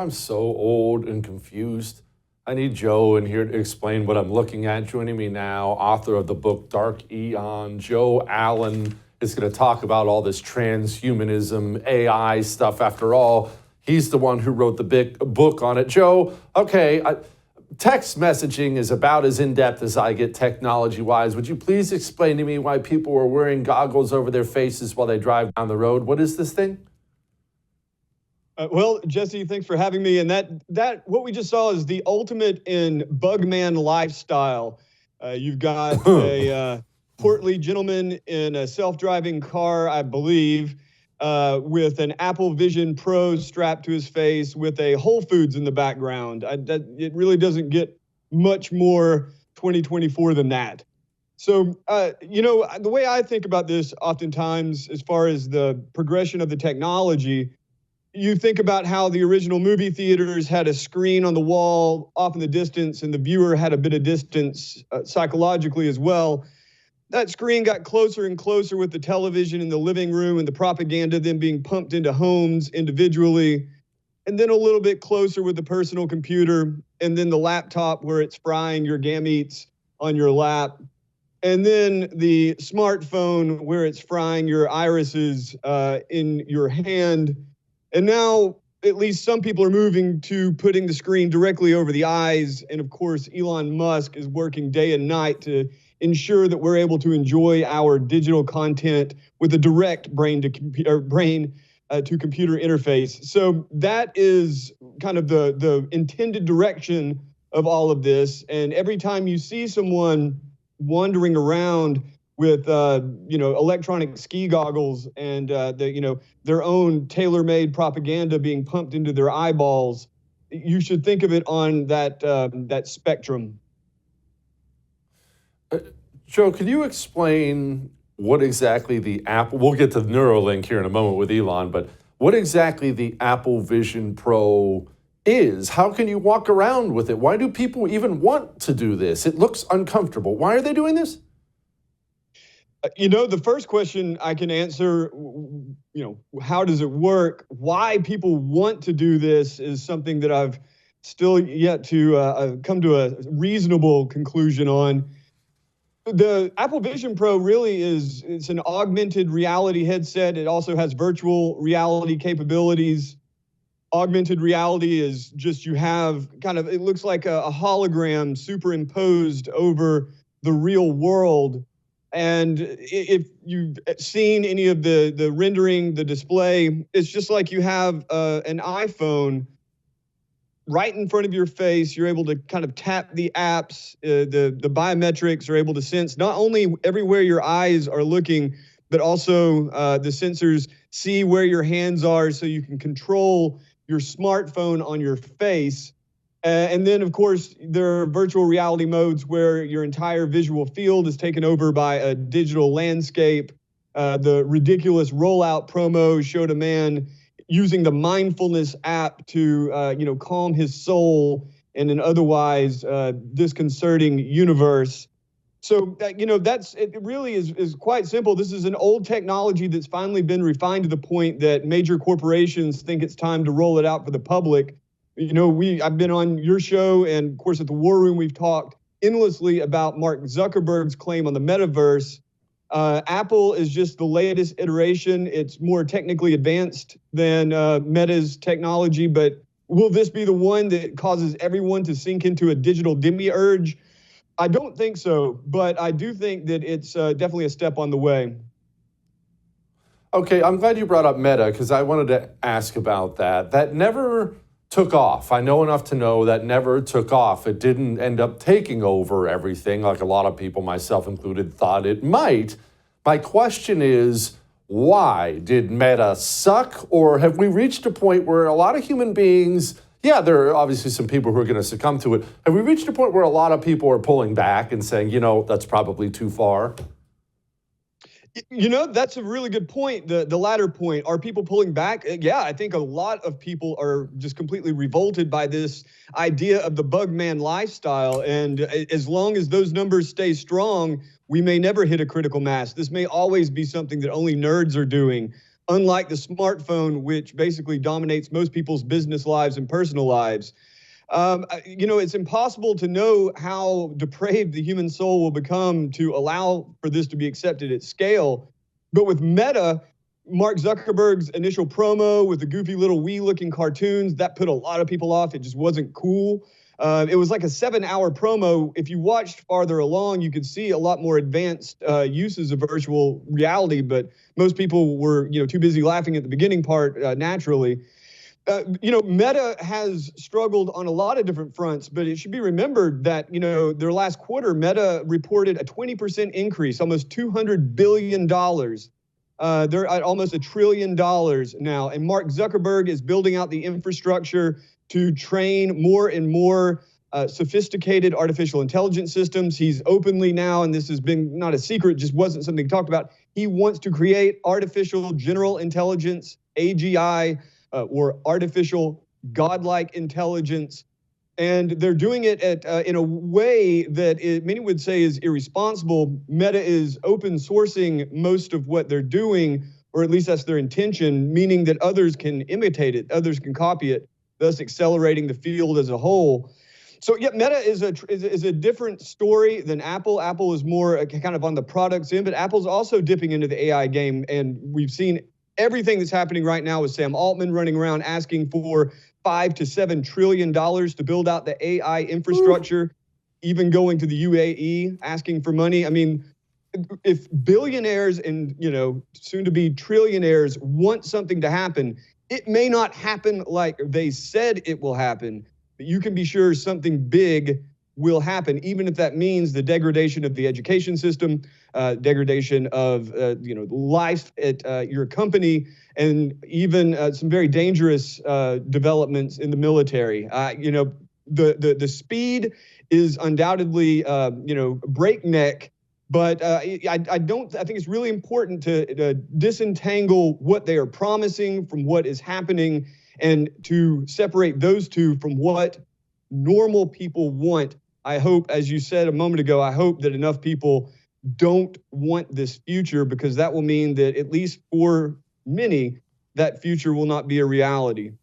I'm so old and confused. I need Joe in here to explain what I'm looking at. Joining me now, author of the book Dark Eon, Joe Allen, is going to talk about all this transhumanism, AI stuff. After all, he's the one who wrote the big book on it. Joe, okay, text messaging is about as in-depth as I get technology-wise. Would you please explain to me why people are wearing goggles over their faces while they drive down the road? What is this thing? Well, Jesse, thanks for having me. And that what we just saw is the ultimate in Bugman lifestyle. You've got a portly gentleman in a self-driving car, I believe, with an Apple Vision Pro strapped to his face with a Whole Foods in the background. It really doesn't get much more 2024 than that. So, the way I think about this oftentimes, as far as the progression of the technology, you think about how the original movie theaters had a screen on the wall off in the distance, and the viewer had a bit of distance psychologically as well. That screen got closer and closer with the television in the living room and the propaganda then being pumped into homes individually, and then a little bit closer with the personal computer, and then the laptop where it's frying your gametes on your lap, and then the smartphone where it's frying your irises in your hand. And now, at least some people are moving to putting the screen directly over the eyes. And of course, Elon Musk is working day and night to ensure that we're able to enjoy our digital content with a direct brain to computer interface. So that is kind of the intended direction of all of this. And every time you see someone wandering around with electronic ski goggles and their own tailor-made propaganda being pumped into their eyeballs, you should think of it on that spectrum. Joe, can you explain what exactly the Apple? We'll get to Neuralink here in a moment with Elon, but what exactly the Apple Vision Pro is? How can you walk around with it? Why do people even want to do this? It looks uncomfortable. Why are they doing this? The first question I can answer, how does it work? Why people want to do this is something that I've still yet to come to a reasonable conclusion on. The Apple Vision Pro really it's an augmented reality headset. It also has virtual reality capabilities. Augmented reality is just you have it looks like a hologram superimposed over the real world. And if you've seen any of the rendering, the display, it's just like you have an iPhone right in front of your face. You're able to kind of tap the apps. The biometrics are able to sense not only everywhere your eyes are looking, but also the sensors see where your hands are so you can control your smartphone on your face. And then, of course, there are virtual reality modes where your entire visual field is taken over by a digital landscape. The ridiculous rollout promo showed a man using the mindfulness app to, calm his soul in an otherwise disconcerting universe. So, it really is quite simple. This is an old technology that's finally been refined to the point that major corporations think it's time to roll it out for the public. I've been on your show, and of course at the War Room, we've talked endlessly about Mark Zuckerberg's claim on the metaverse. Apple is just the latest iteration. It's more technically advanced than Meta's technology, but will this be the one that causes everyone to sink into a digital demiurge? I don't think so, but I do think that it's definitely a step on the way. Okay, I'm glad you brought up Meta because I wanted to ask about that. That never took off. I know enough to know that never took off. It didn't end up taking over everything like a lot of people, myself included, thought it might. My question is, why? Did Meta suck? Or have we reached a point where a lot of human beings, there are obviously some people who are going to succumb to it. Have we reached a point where a lot of people are pulling back and saying, that's probably too far? That's a really good point. The latter point, are people pulling back? Yeah, I think a lot of people are just completely revolted by this idea of the Bugman lifestyle. And as long as those numbers stay strong, we may never hit a critical mass. This may always be something that only nerds are doing. unlike the smartphone, which basically dominates most people's business lives and personal lives. It's impossible to know how depraved the human soul will become to allow for this to be accepted at scale. But with Meta, Mark Zuckerberg's initial promo with the goofy little Wii-looking cartoons, that put a lot of people off. It just wasn't cool. It was like a 7-hour promo. If you watched farther along, you could see a lot more advanced uses of virtual reality, but most people were, too busy laughing at the beginning part naturally. Meta has struggled on a lot of different fronts, but it should be remembered that, their last quarter, Meta reported a 20% increase, almost $200 billion. They're at almost $1 trillion now. And Mark Zuckerberg is building out the infrastructure to train more and more sophisticated artificial intelligence systems. He's openly now, and this has been not a secret, just wasn't something he talked about. He wants to create artificial general intelligence, AGI, or artificial godlike intelligence. And they're doing it in a way that many would say is irresponsible. Meta is open sourcing most of what they're doing, or at least that's their intention, meaning that others can imitate it, others can copy it, thus accelerating the field as a whole. So yeah, Meta is a different story than Apple. Apple is more kind of on the products end, but Apple's also dipping into the AI game, and we've seen everything that's happening right now with Sam Altman running around asking for $5 to $7 trillion to build out the AI infrastructure, even going to the UAE asking for money. I mean, if billionaires and, soon to be trillionaires want something to happen, it may not happen like they said it will happen, but you can be sure something big will happen, even if that means the degradation of the education system, degradation of life at your company, and even some very dangerous developments in the military. The speed is undoubtedly breakneck, but I think it's really important to disentangle what they are promising from what is happening, and to separate those two from what normal people want. I hope, as you said a moment ago, I hope that enough people don't want this future, because that will mean that, at least for many, that future will not be a reality.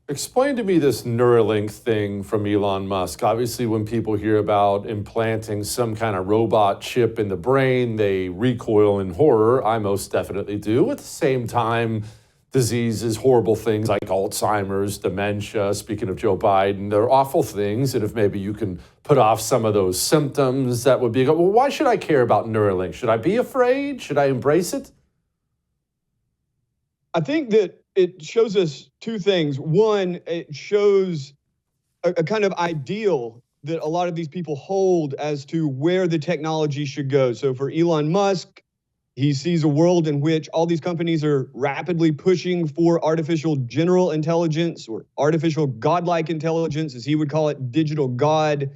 Explain to me this Neuralink thing from Elon Musk. Obviously, when people hear about implanting some kind of robot chip in the brain, they recoil in horror. I most definitely do. At the same time, diseases, horrible things like Alzheimer's, dementia, speaking of Joe Biden, they're awful things. And if maybe you can put off some of those symptoms, that would be good. Well, why should I care about Neuralink? Should I be afraid? Should I embrace it? I think that it shows us two things. One, it shows a kind of ideal that a lot of these people hold as to where the technology should go. So for Elon Musk, he sees a world in which all these companies are rapidly pushing for artificial general intelligence, or artificial godlike intelligence, as he would call it, digital God.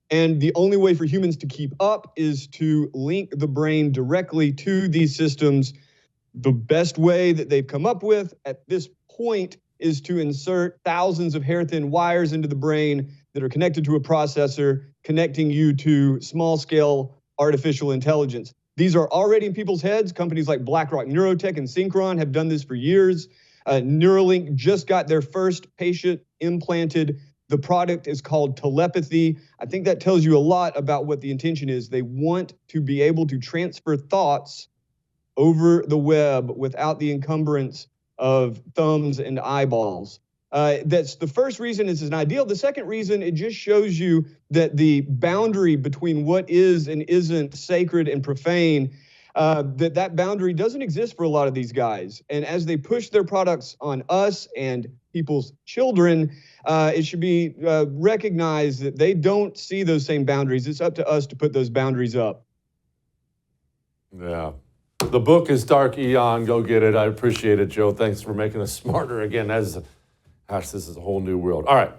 And the only way for humans to keep up is to link the brain directly to these systems. The best way that they've come up with at this point is to insert thousands of hair-thin wires into the brain that are connected to a processor, connecting you to small-scale artificial intelligence. These are already in people's heads. Companies like BlackRock Neurotech and Synchron have done this for years. Neuralink just got their first patient implanted. The product is called telepathy. I think that tells you a lot about what the intention is. They want to be able to transfer thoughts over the web without the encumbrance of thumbs and eyeballs. That's the first reason it's an ideal. The second reason, it just shows you that the boundary between what is and isn't sacred and profane, that boundary doesn't exist for a lot of these guys. And as they push their products on us and people's children, it should be recognized that they don't see those same boundaries. It's up to us to put those boundaries up. Yeah. The book is Dark Eon. Go get it. I appreciate it, Joe. Thanks for making us smarter again. Gosh, this is a whole new world. All right.